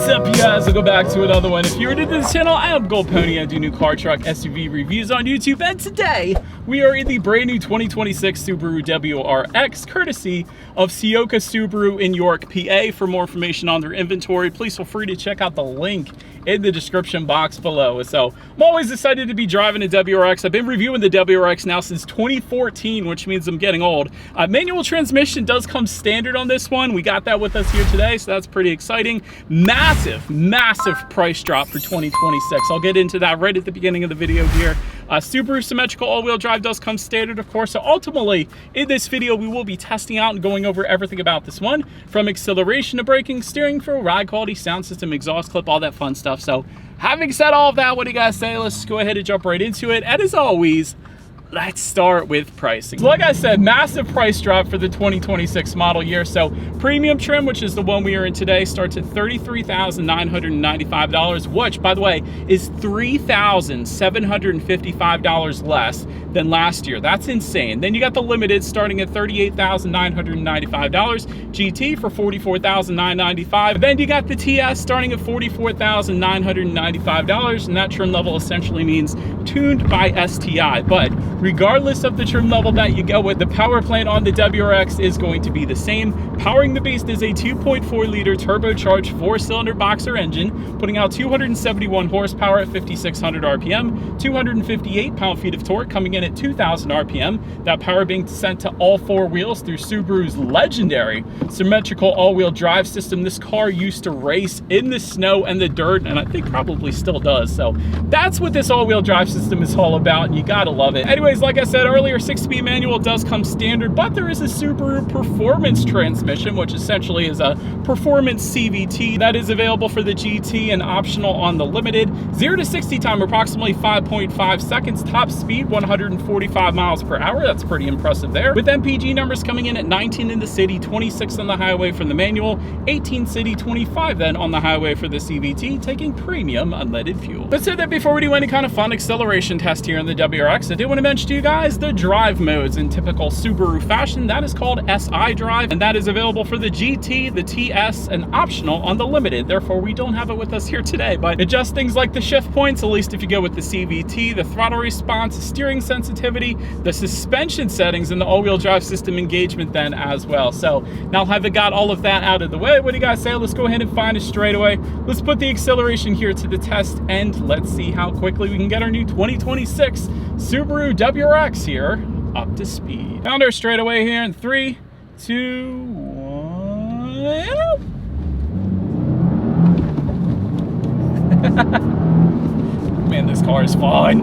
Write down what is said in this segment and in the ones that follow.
What's up, you guys? Welcome back to another one. If you're new to this channel, I am Gold Pony. I do new car, truck, SUV reviews on YouTube, and today we are in the brand new 2026 Subaru WRX, courtesy of Sioka Subaru in York, PA. For more information on their inventory, please feel free to check out the link in the description box below. So I'm always excited to be driving a WRX. I've been reviewing the WRX now since 2014, which means I'm getting old. Manual transmission does come standard on this one. We got that with us here today, so that's pretty exciting. Massive price drop for 2026. I'll get into that right at the beginning of the video here. Subaru symmetrical all-wheel drive does come standard, of course. So ultimately, in this video, we will be testing out and going over everything about this one, from acceleration to braking, steering feel, ride quality, sound system, exhaust clip, all that fun stuff. So having said all of that, what do you guys say? Let's go ahead and jump right into it. And as always, let's start with pricing. So like I said, massive price drop for the 2026 model year. So premium trim, which is the one we are in today, starts at $33,995, which, by the way, is $3,755 less than last year. That's insane. Then you got the limited starting at $38,995, GT for $44,995. Then you got the TS starting at $44,995, and that trim level essentially means tuned by STI. But regardless of the trim level that you go with, the power plant on the WRX is going to be the same. Powering the beast is a 2.4 liter turbocharged 4-cylinder boxer engine, putting out 271 horsepower at 5,600 RPM, 258 pound-feet of torque, coming in at 2,000 RPM. That power being sent to all four wheels through Subaru's legendary symmetrical all-wheel drive system. This car used to race in the snow and the dirt, and I think probably still does. So that's what this all-wheel drive system is all about, and you gotta love it. Anyways, like I said earlier, 6-speed manual does come standard, but there is a Subaru performance transmission, which essentially is a performance CVT that is available for the GT and optional on the limited. 0 to 60 time approximately 5.5 seconds. Top speed 145 miles per hour. That's pretty impressive there. With MPG numbers coming in at 19 in the city, 26 on the highway from the manual, 18 city, 25 then on the highway for the CVT, taking premium unleaded fuel. But so that before we do any kind of fun acceleration test here in the WRX, I do want to mention to you guys the drive modes in typical Subaru fashion. That is called SI drive, and that is available for the GT, the TS, and optional on the limited. Therefore, we don't have it with us here today, but adjust things like the shift points, at least if you go with the CVT, the throttle response, steering sensitivity, the suspension settings, and the all-wheel drive system engagement then as well. So now having got all of that out of the way, what do you guys say? Let's go ahead and find it straight away. Let's put the acceleration here to the test, and let's see how quickly we can get our new 2026 Subaru WRX here up to speed. Found our straightaway here in 3, 2, 1. Man, this car is fun.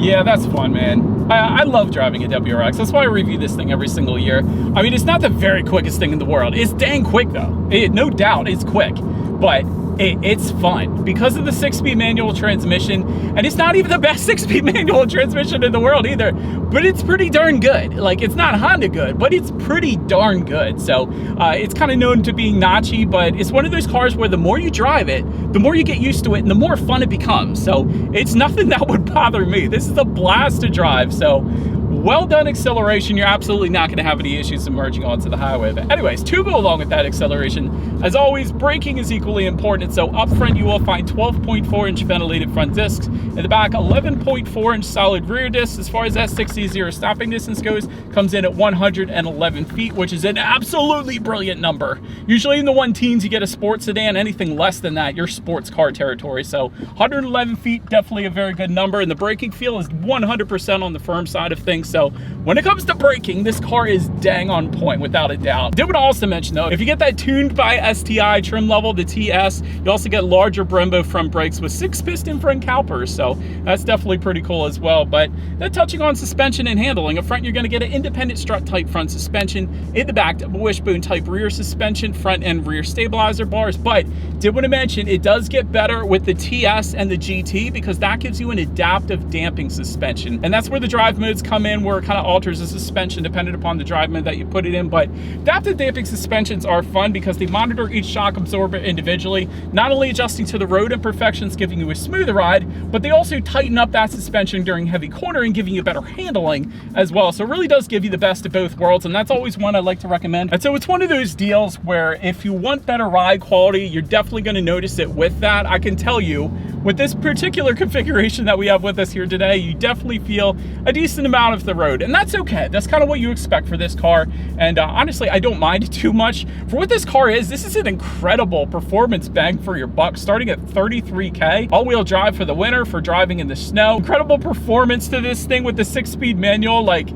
Yeah, that's fun, man. I love driving a WRX. That's why I review this thing every single year. I mean, it's not the very quickest thing in the world. It's dang quick, though. No doubt, it's quick. But it's fun because of the 6-speed manual transmission, and it's not even the best 6-speed manual transmission in the world either, but it's pretty darn good. Like, it's not Honda good, but it's pretty darn good. So it's kind of known to being notchy, but it's one of those cars where the more you drive it, the more you get used to it and the more fun it becomes. So it's nothing that would bother me. This is a blast to drive. So well done acceleration. You're absolutely not going to have any issues emerging onto the highway. But anyways, to go along with that acceleration, as always, braking is equally important. So up front, you will find 12.4-inch ventilated front discs. In the back, 11.4-inch solid rear discs. As far as that 60-0 stopping distance goes, comes in at 111 feet, which is an absolutely brilliant number. Usually in the 1-teens, you get a sports sedan. Anything less than that, you're sports car territory. So 111 feet, definitely a very good number. And the braking feel is 100% on the firm side of things. So when it comes to braking, this car is dang on point without a doubt. Did want to also mention though, if you get that tuned by STI trim level, the TS, you also get larger Brembo front brakes with 6-piston front calipers. So that's definitely pretty cool as well. But then touching on suspension and handling, up front you're going to get an independent strut type front suspension. In the back, double wishbone type rear suspension, front and rear stabilizer bars. But did want to mention it does get better with the TS and the GT because that gives you an adaptive damping suspension. And that's where the drive modes come in, suspension where it kind of alters the suspension depending upon the drive mode that you put it in. But adaptive damping suspensions are fun because they monitor each shock absorber individually, not only adjusting to the road imperfections, giving you a smoother ride, but they also tighten up that suspension during heavy cornering, giving you better handling as well. So it really does give you the best of both worlds, and that's always one I like to recommend. And so it's one of those deals where if you want better ride quality, you're definitely going to notice it with that. I can tell you, with this particular configuration that we have with us here today, you definitely feel a decent amount of the road, and that's okay. That's kind of what you expect for this car, and honestly, I don't mind it too much. For what this car is, this is an incredible performance bang for your buck, starting at 33K. All-wheel drive for the winter, for driving in the snow. Incredible performance to this thing with the 6-speed manual. Like,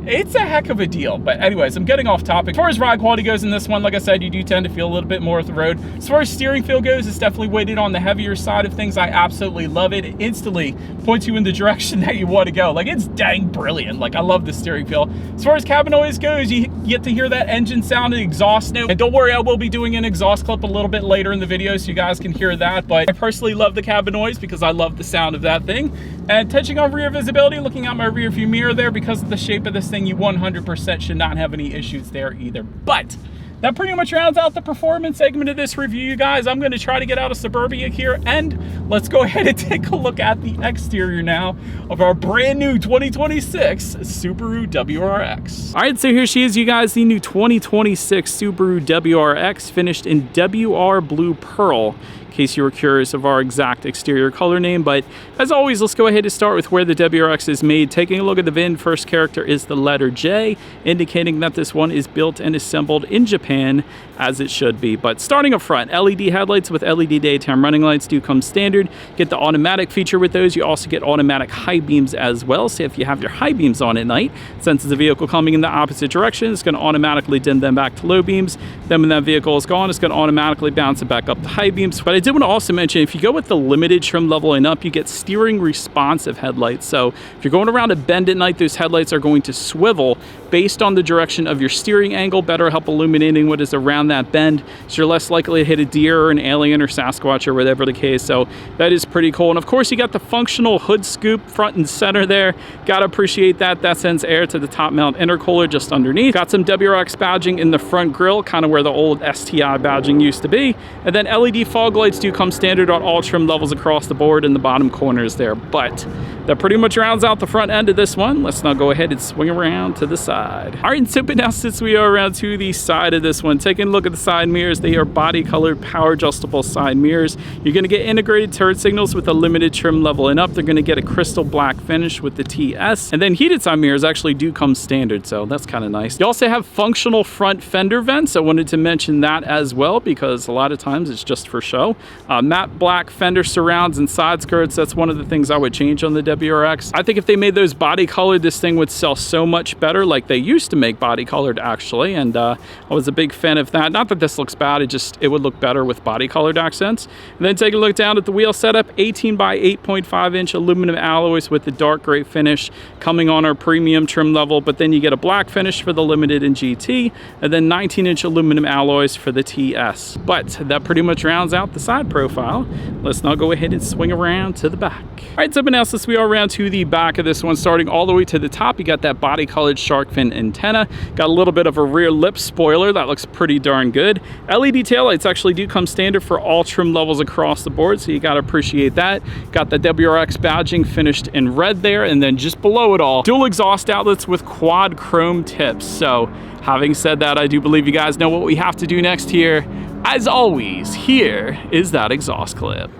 it's a heck of a deal. But anyways, I'm getting off topic. As far as ride quality goes in this one, like I said, you do tend to feel a little bit more of the road. As far as steering feel goes, it's definitely weighted on the heavier side of things. I absolutely love it. It instantly points you in the direction that you want to go. Like, it's dang brilliant. Like, I love the steering feel. As far as cabin noise goes, you get to hear that engine sound and exhaust note. And don't worry, I will be doing an exhaust clip a little bit later in the video so you guys can hear that. But I personally love the cabin noise because I love the sound of that thing. And touching on rear visibility, looking out my rear view mirror there, because of the shape of this thing, you 100% should not have any issues there either. But that pretty much rounds out the performance segment of this review, you guys. I'm going to try to get out of Suburbia here, and let's go ahead and take a look at the exterior now of our brand new 2026 Subaru WRX. All right, so here she is, you guys, the new 2026 Subaru WRX, finished in WR Blue Pearl, in case you were curious of our exact exterior color name. But as always, let's go ahead and start with where the WRX is made. Taking a look at the VIN, first character is the letter J, indicating that this one is built and assembled in Japan, as it should be. But starting up front, LED headlights with LED daytime running lights do come standard. Get the automatic feature with those. You also get automatic high beams as well. So if you have your high beams on at night, since it's a vehicle coming in the opposite direction, it's going to automatically dim them back to low beams. Then when that vehicle is gone, it's going to automatically bounce it back up to high beams. But I did want to also mention, if you go with the limited trim level and up, you get steering responsive headlights. So if you're going around a bend at night, those headlights are going to swivel based on the direction of your steering angle, better help illuminating what is around that bend, so you're less likely to hit a deer or an alien or Sasquatch or whatever the case. So that is pretty cool. And of course, you got the functional hood scoop front and center there. Gotta appreciate that. That sends air to the top mount intercooler just underneath. Got some WRX badging in the front grille, kind of where the old STI badging used to be. And then LED fog lights do come standard on all trim levels across the board in the bottom corners there. But that pretty much rounds out the front end of this one. Let's now go ahead and swing around to the side. All right, and so now since we are around to the side of this one, taking a look at the side mirrors, they are body colored power adjustable side mirrors. You're going to get integrated turret signals with a limited trim level and up. They're going to get a crystal black finish with the TS, and then heated side mirrors actually do come standard, so that's kind of nice. You also have functional front fender vents. I wanted to mention that as well because a lot of times it's just for show. Matte black fender surrounds and side skirts, that's one of the things I would change on the WRX. I think if they made those body colored, this thing would sell so much better, like they used to make body colored actually, and I was a big fan of that. Not that this looks bad, it would look better with body colored accents. And then take a look down at the wheel setup, 18 by 8.5 inch aluminum alloys with the dark gray finish coming on our premium trim level, but then you get a black finish for the limited and GT, and then 19-inch aluminum alloys for the TS. But that pretty much rounds out the side profile. Let's now go ahead and swing around to the back. All right, so now since we are around to the back of this one, starting all the way to the top, you got that body colored shark fin antenna, got a little bit of a rear lip spoiler that looks pretty darn good. LED taillights actually do come standard for all trim levels across the board, so you got to appreciate that. Got the WRX badging finished in red there, and then just below it all, dual exhaust outlets with quad chrome tips. So having said that, I do believe you guys know what we have to do next here. As always, here is that exhaust clip.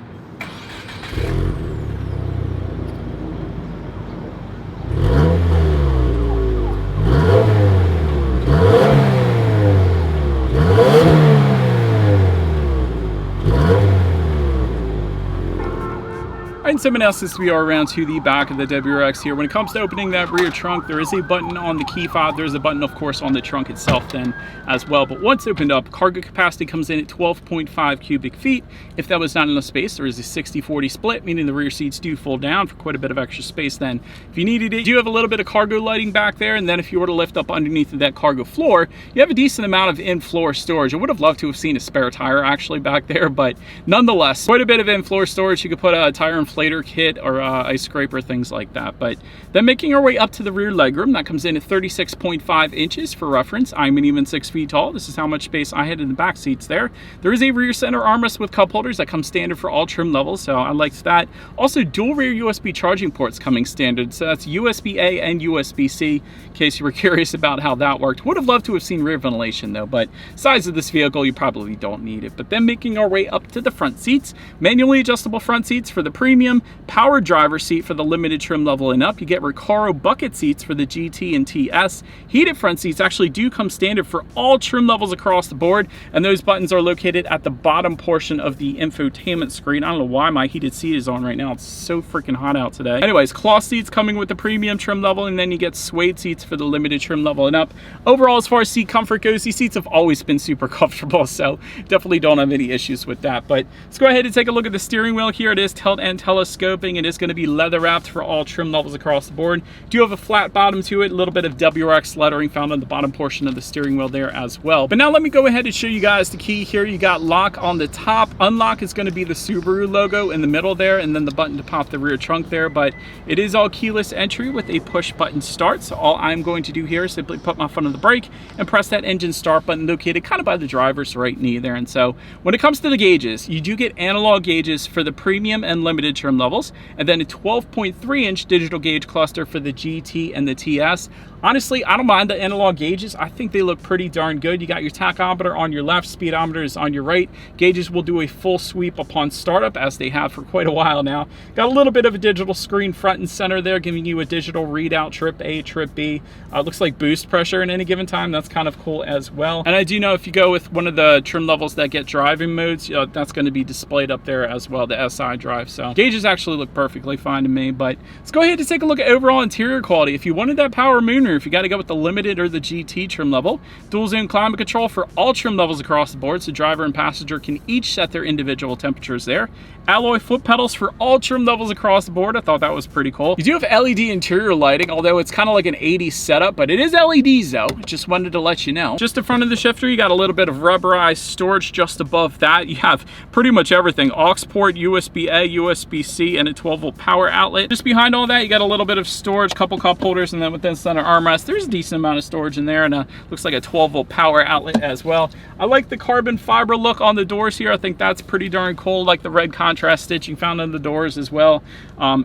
And someone else, as we are around to the back of the WRX here, when it comes to opening that rear trunk, there is a button on the key fob. There's a button, of course, on the trunk itself then as well. But once opened up, cargo capacity comes in at 12.5 cubic feet. If that was not enough space, there is a 60-40 split, meaning the rear seats do fold down for quite a bit of extra space then. If you needed it, you do have a little bit of cargo lighting back there, and then if you were to lift up underneath that cargo floor, you have a decent amount of in-floor storage. I would have loved to have seen a spare tire actually back there, but nonetheless, quite a bit of in-floor storage. You could put a tire inflator radiator kit or ice scraper, things like that. But then making our way up to the rear legroom, that comes in at 36.5 inches for reference. I'm an even 6 feet tall. This is how much space I had in the back seats there. There is a rear center armrest with cup holders that comes standard for all trim levels, so I liked that. Also, dual rear USB charging ports coming standard, so that's USB-A and USB-C, in case you were curious about how that worked. Would have loved to have seen rear ventilation though, but size of this vehicle, you probably don't need it. But then making our way up to the front seats, manually adjustable front seats for the premium, power driver seat for the limited trim level and up. You get Recaro bucket seats for the GT and TS. Heated front seats actually do come standard for all trim levels across the board, and those buttons are located at the bottom portion of the infotainment screen. I don't know why my heated seat is on right now. It's so freaking hot out today. Anyways, cloth seats coming with the premium trim level, and then you get suede seats for the limited trim level and up. Overall, as far as seat comfort goes, these seats have always been super comfortable, so definitely don't have any issues with that. But let's go ahead and take a look at the steering wheel here. It is tilt and telescoping. It is going to be leather wrapped for all trim levels across the board. Do have a flat bottom to it, a little bit of WRX lettering found on the bottom portion of the steering wheel there as well. But now let me go ahead and show you guys the key here. You got lock on the top. Unlock is going to be the Subaru logo in the middle there, and then the button to pop the rear trunk there. But it is all keyless entry with a push button start. So all I'm going to do here is simply put my foot on the brake and press that engine start button located kind of by the driver's right knee there. And so when it comes to the gauges, you do get analog gauges for the premium and limited trim levels, and then a 12.3-inch digital gauge cluster for the GT and the TS. Honestly, I don't mind the analog gauges. I think they look pretty darn good. You got your tachometer on your left, speedometer is on your right. Gauges will do a full sweep upon startup, as they have for quite a while now. Got a little bit of a digital screen front and center there, giving you a digital readout, trip A, trip B. Looks like boost pressure in any given time. That's kind of cool as well. And I do know if you go with one of the trim levels that get driving modes, that's going to be displayed up there as well, the SI drive. So gauges actually look perfectly fine to me. But let's go ahead and take a look at overall interior quality. If you wanted that power moonroof, if you got to go with the limited or the GT trim level, dual zone climate control for all trim levels across the board, so driver and passenger can each set their individual temperatures there. Alloy foot pedals for all trim levels across the board. I thought that was pretty cool. You do have LED interior lighting, although it's kind of like an 80s setup, but it is LEDs though. Just wanted to let you know. Just in front of the shifter, you got a little bit of rubberized storage. Just above that, you have pretty much everything. Aux port, USB-A, USB-C, and a 12-volt power outlet. Just behind all that, you got a little bit of storage, couple cup holders, and then within center armrest, there's a decent amount of storage in there, and looks like a 12-volt power outlet as well. I like the carbon fiber look on the doors here. I think that's pretty darn cool. Like the red contrast stitching found on the doors as well.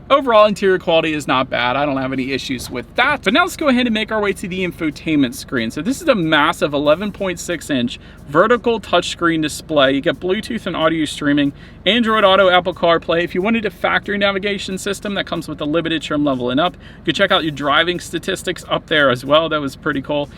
Overall interior quality is not bad. I don't have any issues with that. But now let's go ahead and make our way to the infotainment screen. So this is a massive 11.6-inch vertical touchscreen display. You get Bluetooth and audio streaming, Android Auto, Apple CarPlay. If you wanted a factory navigation system that comes with a limited trim level and up, you can check out your driving statistics up there as well. That was pretty cool.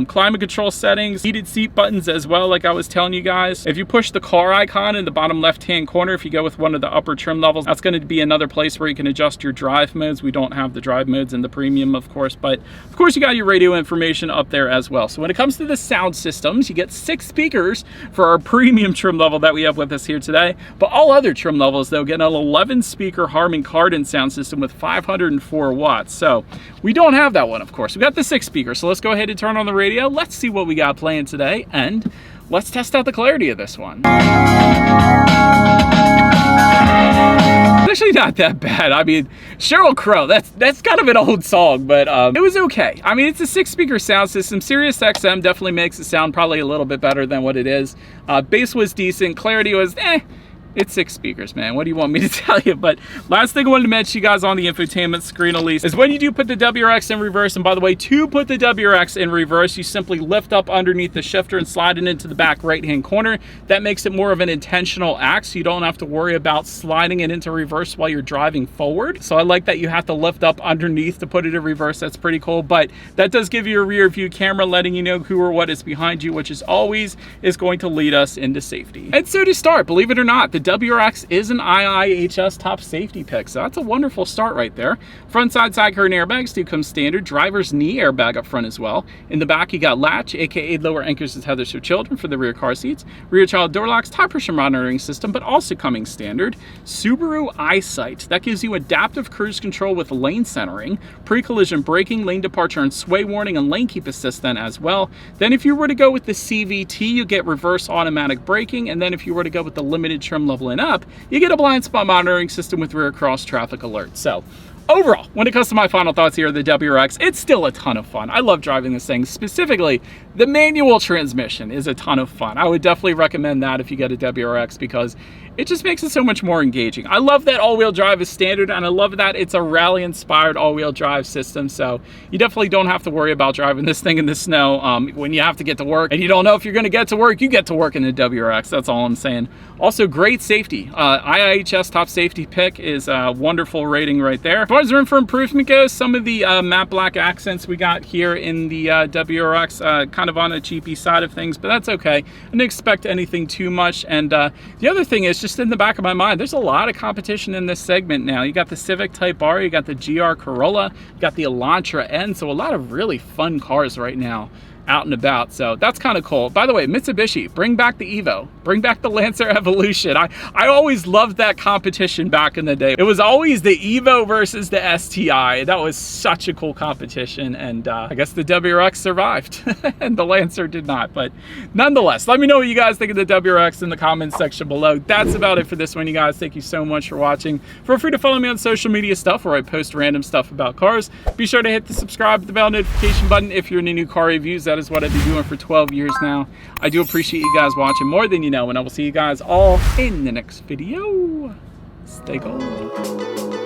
Climate control settings, heated seat buttons as well, like I was telling you guys. If you push the car icon in the bottom left-hand corner, if you go with one of the upper trim levels, that's going to be another place where you can adjust your drive modes. We don't have the drive modes in the premium, of course, but of course you got your radio information up there as well. So when it comes to the sound systems, you get 6 speakers for our premium trim level that we have with us here today, but all other trim levels though get an 11-speaker Harman Kardon sound system with 504 watts. So we don't have that one, of course. We got the 6 speakers, so let's go ahead and turn on the radio. Let's see what we got playing today, and let's test out the clarity of this one. It's actually not that bad. I mean, Sheryl Crow, that's kind of an old song, but it was okay. I mean, it's a 6-speaker sound system. Sirius XM definitely makes it sound probably a little bit better than what it is. Bass was decent. Clarity was It's 6 speakers, man. What do you want me to tell you? But last thing I wanted to mention you guys on the infotainment screen, at least, is when you do put the WRX in reverse, and by the way, to put the WRX in reverse, you simply lift up underneath the shifter and slide it into the back right-hand corner. That makes it more of an intentional act, so you don't have to worry about sliding it into reverse while you're driving forward. So I like that you have to lift up underneath to put it in reverse. That's pretty cool, but that does give you a rear view camera letting you know who or what is behind you, which is always going to lead us into safety. And so to start, believe it or not, the WRX is an IIHS top safety pick, so that's a wonderful start right there. Front side curtain airbags do come standard. Driver's knee airbag up front as well. In the back, you got latch, aka lower anchors and tethers for children for the rear car seats. Rear child door locks, tire pressure monitoring system, but also coming standard. Subaru EyeSight, that gives you adaptive cruise control with lane centering, pre-collision braking, lane departure and sway warning, and lane keep assist then as well. Then if you were to go with the CVT, you get reverse automatic braking, and then if you were to go with the limited trim level leveling up, you get a blind spot monitoring system with rear cross traffic alerts. So overall, when it comes to my final thoughts here of the WRX, it's still a ton of fun. I love driving this thing. Specifically, the manual transmission is a ton of fun. I would definitely recommend that if you get a WRX, because it just makes it so much more engaging. I love that all-wheel drive is standard, and I love that it's a rally-inspired all-wheel drive system, so you definitely don't have to worry about driving this thing in the snow. When you have to get to work and you don't know if you're going to get to work, you get to work in the WRX. That's all I'm saying. Also, great safety. IIHS top safety pick is a wonderful rating right there. As far as room for improvement goes, some of the matte black accents we got here in the WRX, kind of on a cheapy side of things, but that's okay. I didn't expect anything too much. And the other thing is, just in the back of my mind, there's a lot of competition in this segment now. You got the Civic Type R, you got the GR Corolla, you got the Elantra N, so a lot of really fun cars right now out and about, so that's kind of cool. By the way, Mitsubishi, bring back the Evo, bring back the Lancer Evolution. I always loved that competition back in the day. It was always the Evo versus the STI. That was such a cool competition, and I guess the WRX survived and the Lancer did not. But nonetheless, let me know what you guys think of the WRX in the comments section below. That's about it for this one, you guys. Thank you so much for watching. Feel free to follow me on social media stuff where I post random stuff about cars. Be sure to hit the subscribe, the bell notification button if you're into new car reviews. That is what I've been doing for 12 years now. I do appreciate you guys watching more than you know, and I will see you guys all in the next video. Stay gold.